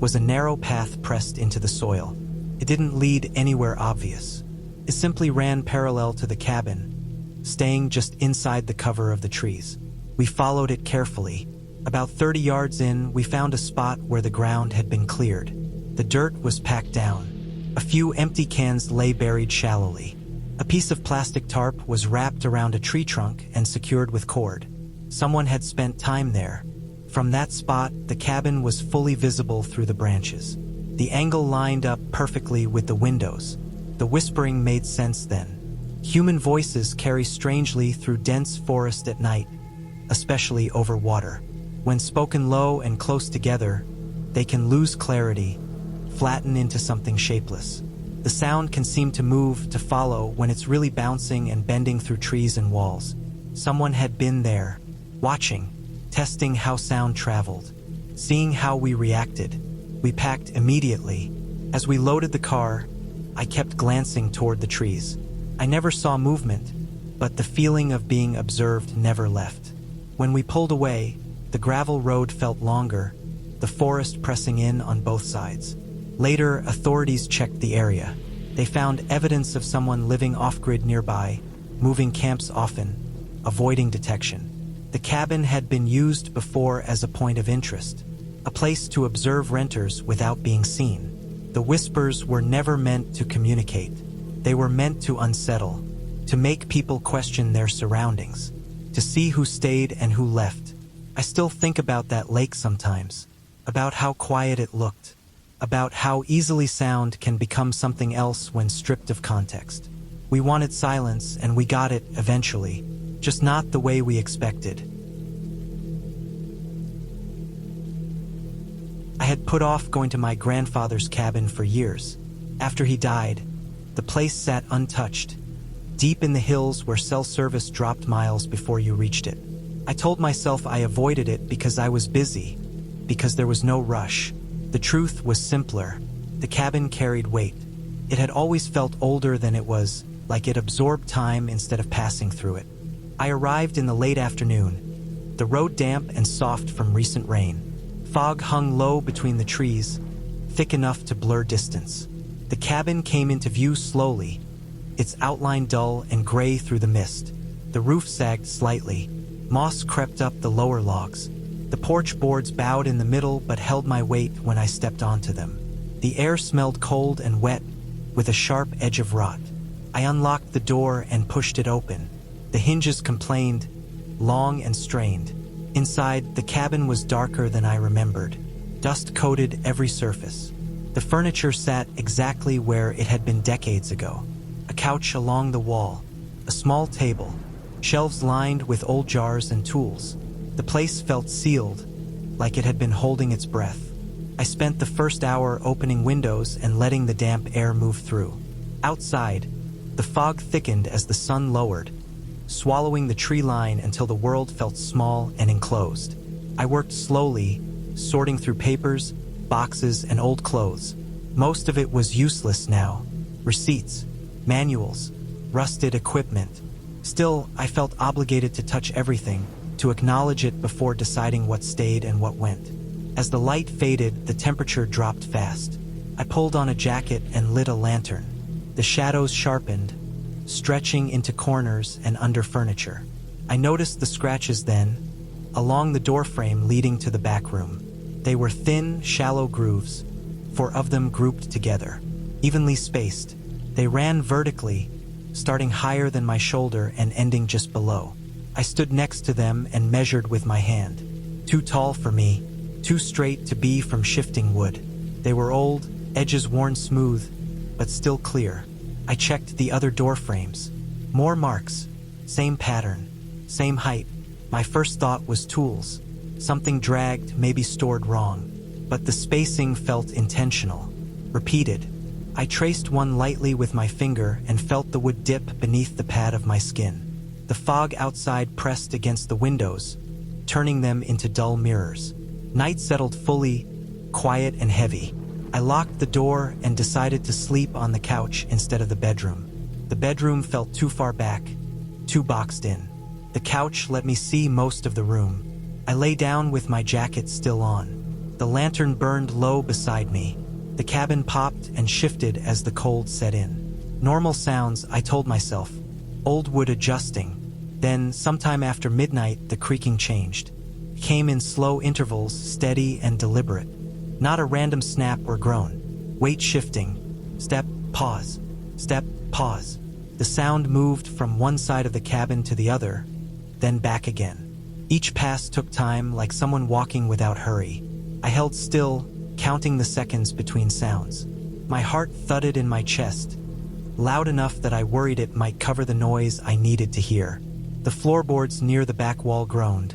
was a narrow path pressed into the soil. It didn't lead anywhere obvious. It simply ran parallel to the cabin, staying just inside the cover of the trees. We followed it carefully. About 30 yards in, we found a spot where the ground had been cleared. The dirt was packed down. A few empty cans lay buried shallowly. A piece of plastic tarp was wrapped around a tree trunk and secured with cord. Someone had spent time there. From that spot, the cabin was fully visible through the branches. The angle lined up perfectly with the windows. The whispering made sense then. Human voices carry strangely through dense forest at night, especially over water. When spoken low and close together, they can lose clarity, flatten into something shapeless. The sound can seem to move, to follow, when it's really bouncing and bending through trees and walls. Someone had been there, watching, testing how sound traveled, seeing how we reacted. We packed immediately. As we loaded the car, I kept glancing toward the trees. I never saw movement, but the feeling of being observed never left. When we pulled away, the gravel road felt longer, the forest pressing in on both sides. Later, authorities checked the area. They found evidence of someone living off-grid nearby, moving camps often, avoiding detection. The cabin had been used before as a point of interest, a place to observe renters without being seen. The whispers were never meant to communicate. They were meant to unsettle, to make people question their surroundings, to see who stayed and who left. I still think about that lake sometimes, about how quiet it looked, about how easily sound can become something else when stripped of context. We wanted silence, and we got it eventually, just not the way we expected. I had put off going to my grandfather's cabin for years. After he died, the place sat untouched, deep in the hills where cell service dropped miles before you reached it. I told myself I avoided it because I was busy, because there was no rush. The truth was simpler. The cabin carried weight. It had always felt older than it was, like it absorbed time instead of passing through it. I arrived in the late afternoon, the road damp and soft from recent rain. Fog hung low between the trees, thick enough to blur distance. The cabin came into view slowly, its outline dull and gray through the mist. The roof sagged slightly. Moss crept up the lower logs. The porch boards bowed in the middle but held my weight when I stepped onto them. The air smelled cold and wet, with a sharp edge of rot. I unlocked the door and pushed it open. The hinges complained, long and strained. Inside, the cabin was darker than I remembered. Dust coated every surface. The furniture sat exactly where it had been decades ago. A couch along the wall, a small table, shelves lined with old jars and tools. The place felt sealed, like it had been holding its breath. I spent the first hour opening windows and letting the damp air move through. Outside, the fog thickened as the sun lowered, swallowing the tree line until the world felt small and enclosed. I worked slowly, sorting through papers, boxes, and old clothes. Most of it was useless now. Receipts, manuals, rusted equipment. Still, I felt obligated to touch everything, to acknowledge it before deciding what stayed and what went. As the light faded, the temperature dropped fast. I pulled on a jacket and lit a lantern. The shadows sharpened, stretching into corners and under furniture. I noticed the scratches then, along the doorframe leading to the back room. They were thin, shallow grooves, 4 of them grouped together, evenly spaced. They ran vertically, starting higher than my shoulder and ending just below. I stood next to them and measured with my hand. Too tall for me, too straight to be from shifting wood. They were old, edges worn smooth, but still clear. I checked the other door frames. More marks, same pattern, same height. My first thought was tools. Something dragged, maybe stored wrong. But the spacing felt intentional, repeated. I traced one lightly with my finger and felt the wood dip beneath the pad of my skin. The fog outside pressed against the windows, turning them into dull mirrors. Night settled fully, quiet and heavy. I locked the door and decided to sleep on the couch instead of the bedroom. The bedroom felt too far back, too boxed in. The couch let me see most of the room. I lay down with my jacket still on. The lantern burned low beside me. The cabin popped and shifted as the cold set in. Normal sounds, I told myself. Old wood adjusting. Then, sometime after midnight, the creaking changed. It came in slow intervals, steady and deliberate. Not a random snap or groan. Weight shifting. Step, pause. Step, pause. The sound moved from one side of the cabin to the other, then back again. Each pass took time, like someone walking without hurry. I held still, counting the seconds between sounds. My heart thudded in my chest, loud enough that I worried it might cover the noise I needed to hear. The floorboards near the back wall groaned.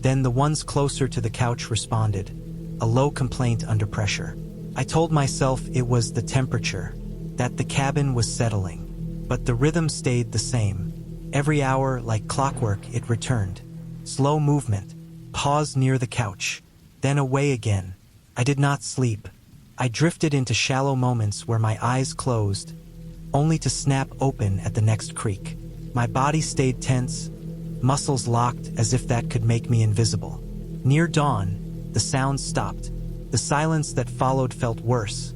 Then the ones closer to the couch responded, a low complaint under pressure. I told myself it was the temperature, that the cabin was settling. But the rhythm stayed the same. Every hour, like clockwork, it returned. Slow movement, pause near the couch, then away again. I did not sleep. I drifted into shallow moments where my eyes closed, only to snap open at the next creak. My body stayed tense, muscles locked as if that could make me invisible. Near dawn, the sounds stopped. The silence that followed felt worse,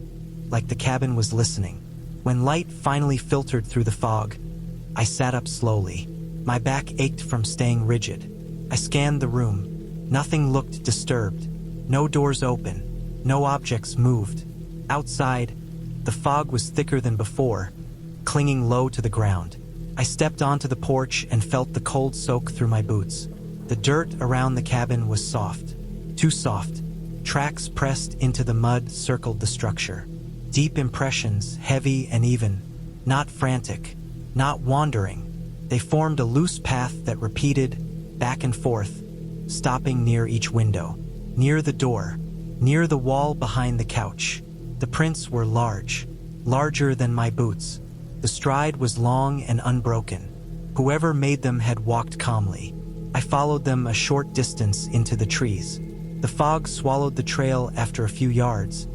like the cabin was listening. When light finally filtered through the fog, I sat up slowly. My back ached from staying rigid. I scanned the room. Nothing looked disturbed. No doors open. No objects moved. Outside, the fog was thicker than before, clinging low to the ground. I stepped onto the porch and felt the cold soak through my boots. The dirt around the cabin was soft. Too soft. Tracks pressed into the mud circled the structure. Deep impressions, heavy and even. Not frantic. Not wandering. They formed a loose path that repeated, back and forth, stopping near each window. Near the door. Near the wall behind the couch. The prints were large. Larger than my boots. The stride was long and unbroken. Whoever made them had walked calmly. I followed them a short distance into the trees. The fog swallowed the trail after a few yards,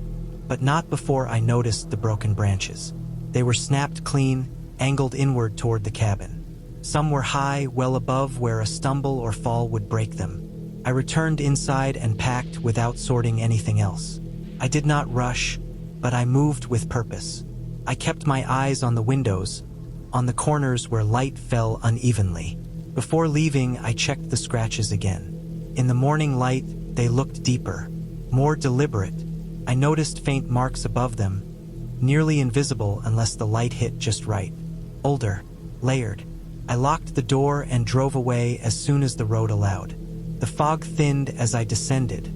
but not before I noticed the broken branches. They were snapped clean, angled inward toward the cabin. Some were high, well above where a stumble or fall would break them. I returned inside and packed without sorting anything else. I did not rush, but I moved with purpose. I kept my eyes on the windows, on the corners where light fell unevenly. Before leaving, I checked the scratches again. In the morning light, they looked deeper, more deliberate. I noticed faint marks above them, nearly invisible unless the light hit just right. Older, layered. I locked the door and drove away as soon as the road allowed. The fog thinned as I descended,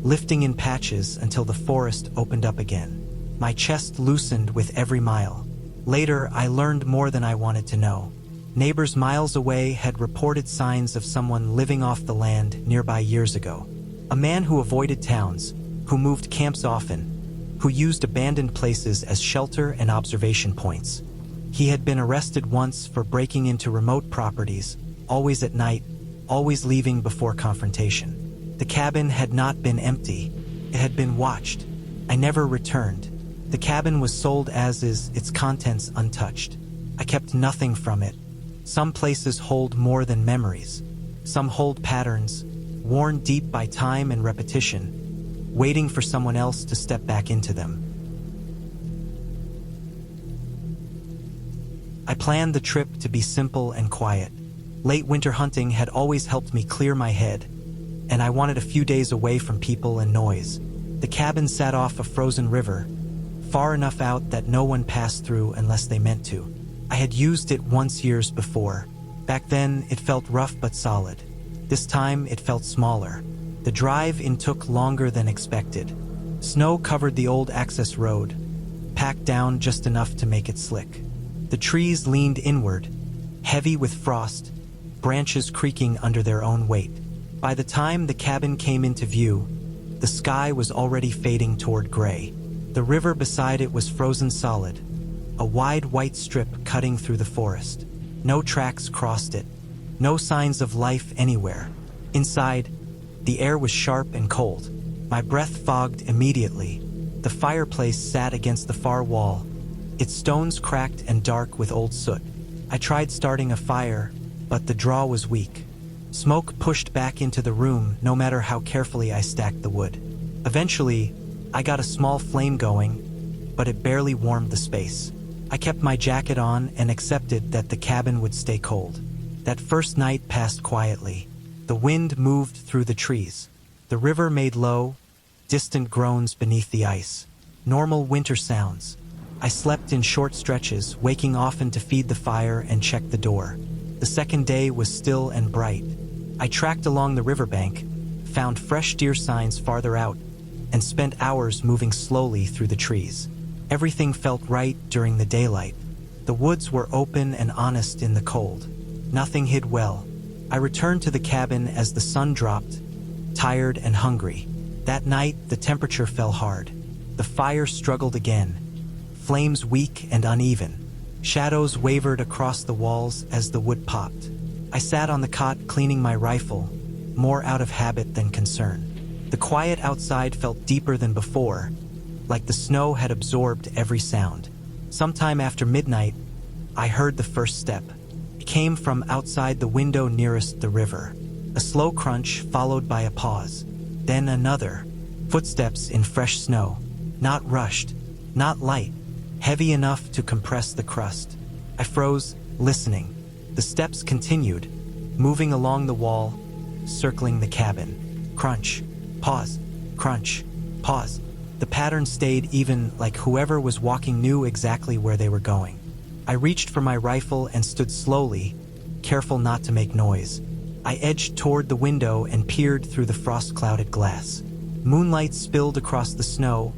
lifting in patches until the forest opened up again. My chest loosened with every mile. Later, I learned more than I wanted to know. Neighbors miles away had reported signs of someone living off the land nearby years ago. A man who avoided towns, who moved camps often, who used abandoned places as shelter and observation points. He had been arrested once for breaking into remote properties, always at night, always leaving before confrontation. The cabin had not been empty. It had been watched. I never returned. The cabin was sold as is, its contents untouched. I kept nothing from it. Some places hold more than memories. Some hold patterns, worn deep by time and repetition, waiting for someone else to step back into them. I planned the trip to be simple and quiet. Late winter hunting had always helped me clear my head, and I wanted a few days away from people and noise. The cabin sat off a frozen river, far enough out that no one passed through unless they meant to. I had used it once years before. Back then, it felt rough but solid. This time, it felt smaller. The drive in took longer than expected. Snow covered the old access road, packed down just enough to make it slick. The trees leaned inward, heavy with frost, branches creaking under their own weight. By the time the cabin came into view, the sky was already fading toward gray. The river beside it was frozen solid, a wide white strip cutting through the forest. No tracks crossed it, no signs of life anywhere. Inside, the air was sharp and cold. My breath fogged immediately. The fireplace sat against the far wall, its stones cracked and dark with old soot. I tried starting a fire, but the draw was weak. Smoke pushed back into the room no matter how carefully I stacked the wood. Eventually, I got a small flame going, but it barely warmed the space. I kept my jacket on and accepted that the cabin would stay cold. That first night passed quietly. The wind moved through the trees. The river made low, distant groans beneath the ice. Normal winter sounds. I slept in short stretches, waking often to feed the fire and check the door. The second day was still and bright. I tracked along the riverbank, found fresh deer signs farther out, and spent hours moving slowly through the trees. Everything felt right during the daylight. The woods were open and honest in the cold. Nothing hid well. I returned to the cabin as the sun dropped, tired and hungry. That night, the temperature fell hard. The fire struggled again, flames weak and uneven. Shadows wavered across the walls as the wood popped. I sat on the cot cleaning my rifle, more out of habit than concern. The quiet outside felt deeper than before, like the snow had absorbed every sound. Sometime after midnight, I heard the first step. It came from outside the window nearest the river. A slow crunch followed by a pause. Then another. Footsteps in fresh snow. Not rushed, not light, heavy enough to compress the crust. I froze, listening. The steps continued, moving along the wall, circling the cabin. Crunch, pause, crunch, pause. The pattern stayed even, like whoever was walking knew exactly where they were going. I reached for my rifle and stood slowly, careful not to make noise. I edged toward the window and peered through the frost-clouded glass. Moonlight spilled across the snow,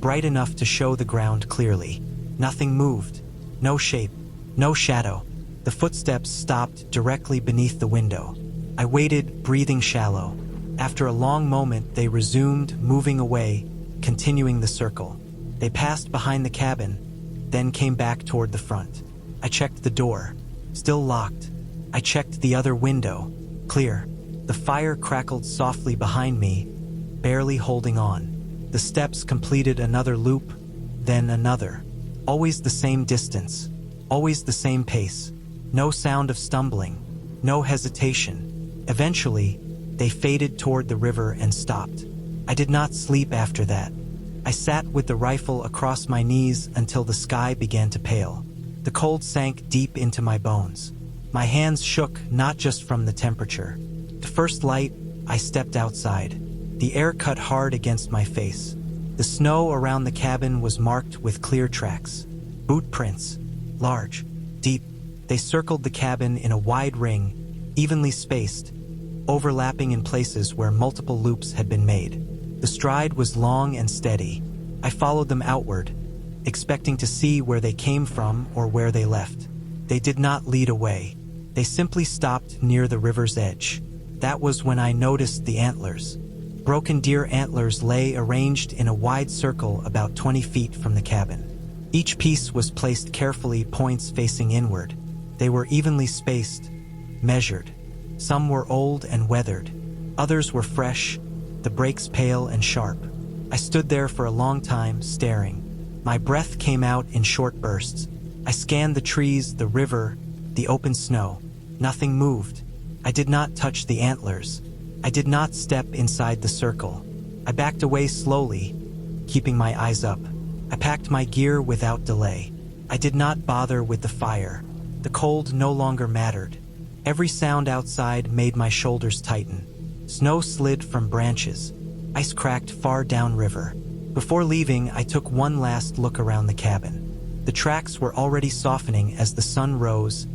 bright enough to show the ground clearly. Nothing moved. No shape. No shadow. The footsteps stopped directly beneath the window. I waited, breathing shallow. After a long moment, they resumed, moving away, continuing the circle. They passed behind the cabin, then came back toward the front. I checked the door. Still locked. I checked the other window. Clear. The fire crackled softly behind me, barely holding on. The steps completed another loop, then another. Always the same distance. Always the same pace. No sound of stumbling. No hesitation. Eventually, they faded toward the river and stopped. I did not sleep after that. I sat with the rifle across my knees until the sky began to pale. The cold sank deep into my bones. My hands shook, not just from the temperature. The first light, I stepped outside. The air cut hard against my face. The snow around the cabin was marked with clear tracks. Boot prints. Large. Deep. They circled the cabin in a wide ring, evenly spaced, overlapping in places where multiple loops had been made. The stride was long and steady. I followed them outward, expecting to see where they came from or where they left. They did not lead away. They simply stopped near the river's edge. That was when I noticed the antlers. Broken deer antlers lay arranged in a wide circle about 20 feet from the cabin. Each piece was placed carefully, points facing inward. They were evenly spaced, measured. Some were old and weathered. Others were fresh, the breaks pale and sharp. I stood there for a long time, staring. My breath came out in short bursts. I scanned the trees, the river, the open snow. Nothing moved. I did not touch the antlers. I did not step inside the circle. I backed away slowly, keeping my eyes up. I packed my gear without delay. I did not bother with the fire. The cold no longer mattered. Every sound outside made my shoulders tighten. Snow slid from branches. Ice cracked far downriver. Before leaving, I took one last look around the cabin. The tracks were already softening as the sun rose,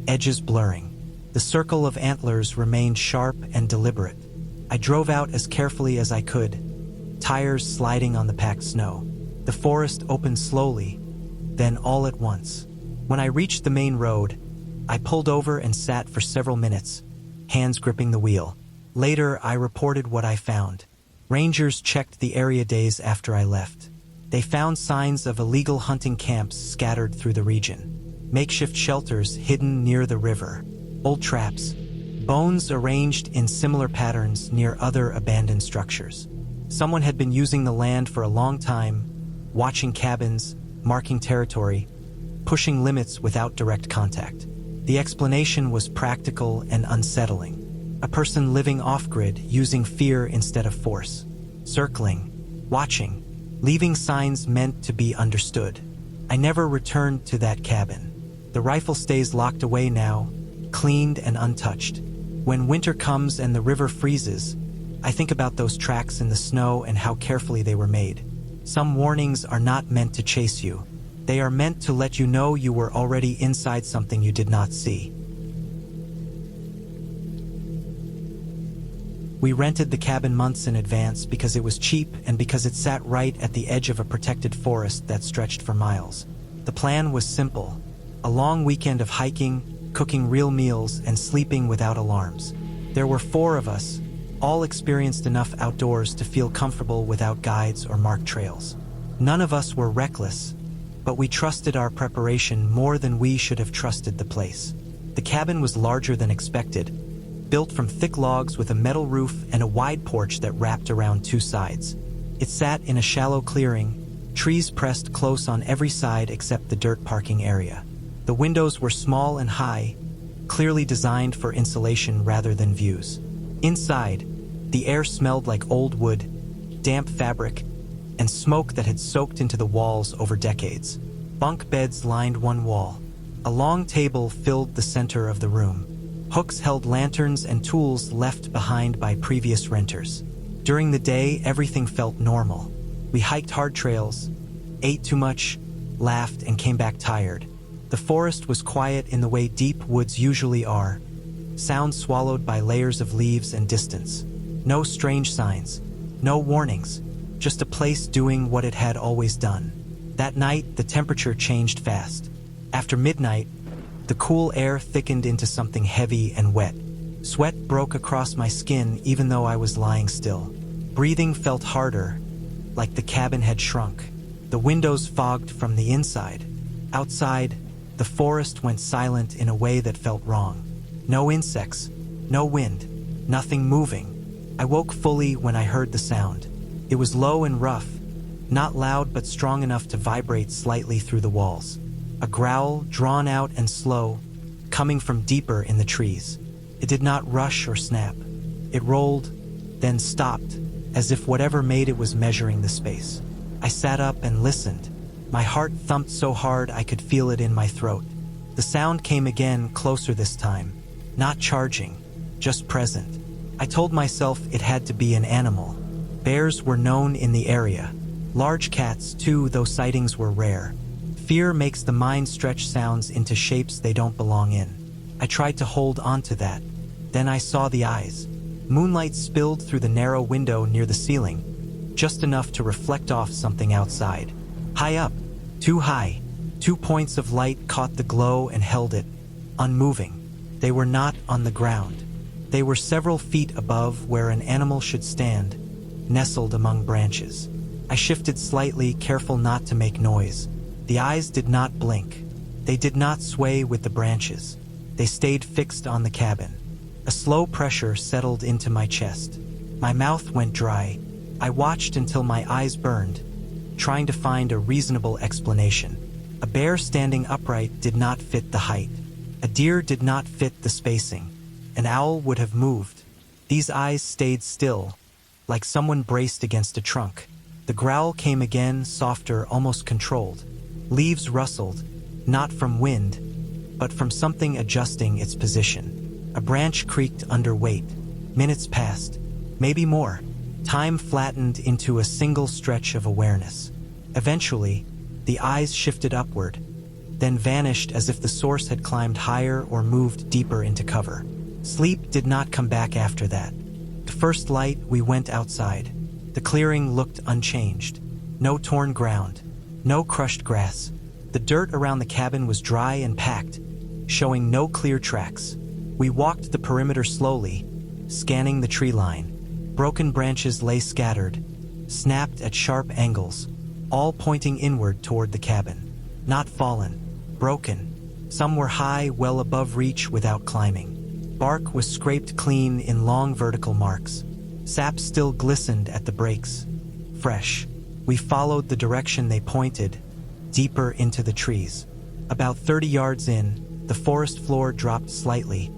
edges blurring. The circle of antlers remained sharp and deliberate. I drove out as carefully as I could, tires sliding on the packed snow. The forest opened slowly, then all at once. When I reached the main road, I pulled over and sat for several minutes, hands gripping the wheel. Later, I reported what I found. Rangers checked the area days after I left. They found signs of illegal hunting camps scattered through the region, makeshift shelters hidden near the river, old traps, bones arranged in similar patterns near other abandoned structures. Someone had been using the land for a long time, watching cabins, marking territory, pushing limits without direct contact. The explanation was practical and unsettling. A person living off-grid, using fear instead of force. Circling, watching, leaving signs meant to be understood. I never returned to that cabin. The rifle stays locked away now, cleaned and untouched. When winter comes and the river freezes, I think about those tracks in the snow and how carefully they were made. Some warnings are not meant to chase you. They are meant to let you know you were already inside something you did not see. We rented the cabin months in advance because it was cheap and because it sat right at the edge of a protected forest that stretched for miles. The plan was simple: a long weekend of hiking, cooking real meals, and sleeping without alarms. There were 4 of us, all experienced enough outdoors to feel comfortable without guides or marked trails. None of us were reckless, but we trusted our preparation more than we should have trusted the place. The cabin was larger than expected, built from thick logs with a metal roof and a wide porch that wrapped around 2 sides. It sat in a shallow clearing, trees pressed close on every side except the dirt parking area. The windows were small and high, clearly designed for insulation rather than views. Inside, the air smelled like old wood, damp fabric, and smoke that had soaked into the walls over decades. Bunk beds lined one wall. A long table filled the center of the room. Hooks held lanterns and tools left behind by previous renters. During the day, everything felt normal. We hiked hard trails, ate too much, laughed, and came back tired. The forest was quiet in the way deep woods usually are, sounds swallowed by layers of leaves and distance. No strange signs, no warnings, just a place doing what it had always done. That night, the temperature changed fast. After midnight, the cool air thickened into something heavy and wet. Sweat broke across my skin even though I was lying still. Breathing felt harder, like the cabin had shrunk. The windows fogged from the inside. Outside, the forest went silent in a way that felt wrong. No insects, no wind, nothing moving. I woke fully when I heard the sound. It was low and rough, not loud but strong enough to vibrate slightly through the walls. A growl, drawn out and slow, coming from deeper in the trees. It did not rush or snap. It rolled, then stopped, as if whatever made it was measuring the space. I sat up and listened. My heart thumped so hard I could feel it in my throat. The sound came again, closer this time. Not charging, just present. I told myself it had to be an animal. Bears were known in the area. Large cats, too, though sightings were rare. Fear makes the mind stretch sounds into shapes they don't belong in. I tried to hold on to that. Then I saw the eyes. Moonlight spilled through the narrow window near the ceiling, just enough to reflect off something outside. High up, too high. 2 points of light caught the glow and held it, unmoving. They were not on the ground. They were several feet above where an animal should stand, nestled among branches. I shifted slightly, careful not to make noise. The eyes did not blink. They did not sway with the branches. They stayed fixed on the cabin. A slow pressure settled into my chest. My mouth went dry. I watched until my eyes burned, trying to find a reasonable explanation. A bear standing upright did not fit the height. A deer did not fit the spacing. An owl would have moved. These eyes stayed still, like someone braced against a trunk. The growl came again, softer, almost controlled. Leaves rustled, not from wind, but from something adjusting its position. A branch creaked under weight. Minutes passed, maybe more. Time flattened into a single stretch of awareness. Eventually, the eyes shifted upward, then vanished as if the source had climbed higher or moved deeper into cover. Sleep did not come back after that. The first light, we went outside. The clearing looked unchanged. No torn ground, no crushed grass. The dirt around the cabin was dry and packed, showing no clear tracks. We walked the perimeter slowly, scanning the tree line. Broken branches lay scattered, snapped at sharp angles, all pointing inward toward the cabin. Not fallen, broken. Some were high, well above reach without climbing. Bark was scraped clean in long vertical marks. Sap still glistened at the breaks. Fresh. We followed the direction they pointed, deeper into the trees. About 30 yards in, the forest floor dropped slightly,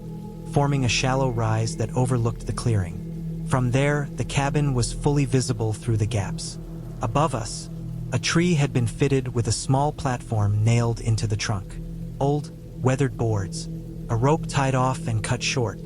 forming a shallow rise that overlooked the clearing. From there, the cabin was fully visible through the gaps. Above us, a tree had been fitted with a small platform nailed into the trunk. Old, weathered boards, a rope tied off and cut short,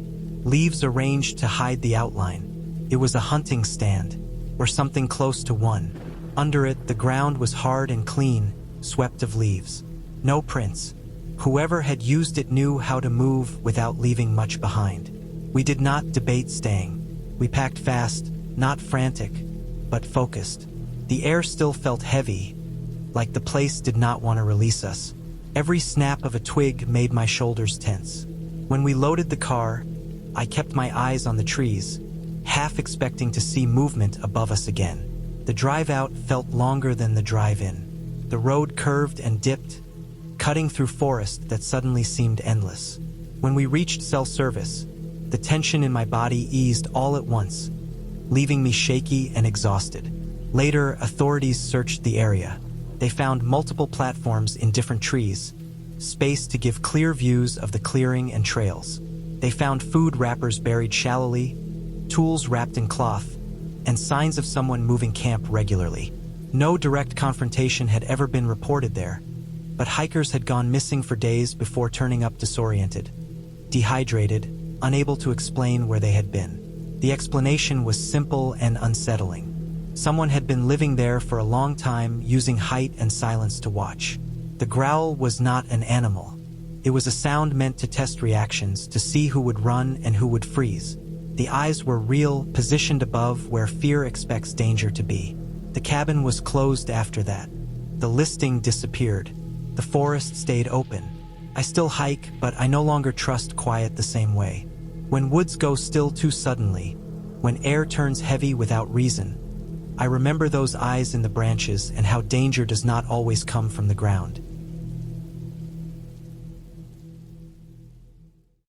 leaves arranged to hide the outline. It was a hunting stand, or something close to one. Under it, the ground was hard and clean, swept of leaves. No prints. Whoever had used it knew how to move without leaving much behind. We did not debate staying. We packed fast, not frantic, but focused. The air still felt heavy, like the place did not want to release us. Every snap of a twig made my shoulders tense. When we loaded the car, I kept my eyes on the trees, half expecting to see movement above us again. The drive out felt longer than the drive in. The road curved and dipped, cutting through forest that suddenly seemed endless. When we reached cell service, the tension in my body eased all at once, leaving me shaky and exhausted. Later, authorities searched the area. They found multiple platforms in different trees, space to give clear views of the clearing and trails. They found food wrappers buried shallowly, tools wrapped in cloth, and signs of someone moving camp regularly. No direct confrontation had ever been reported there, but hikers had gone missing for days before turning up disoriented, dehydrated, unable to explain where they had been. The explanation was simple and unsettling. Someone had been living there for a long time, using height and silence to watch. The growl was not an animal. It was a sound meant to test reactions, to see who would run and who would freeze. The eyes were real, positioned above where fear expects danger to be. The cabin was closed after that. The listing disappeared. The forest stayed open. I still hike, but I no longer trust quiet the same way. When woods go still too suddenly, when air turns heavy without reason, I remember those eyes in the branches and how danger does not always come from the ground.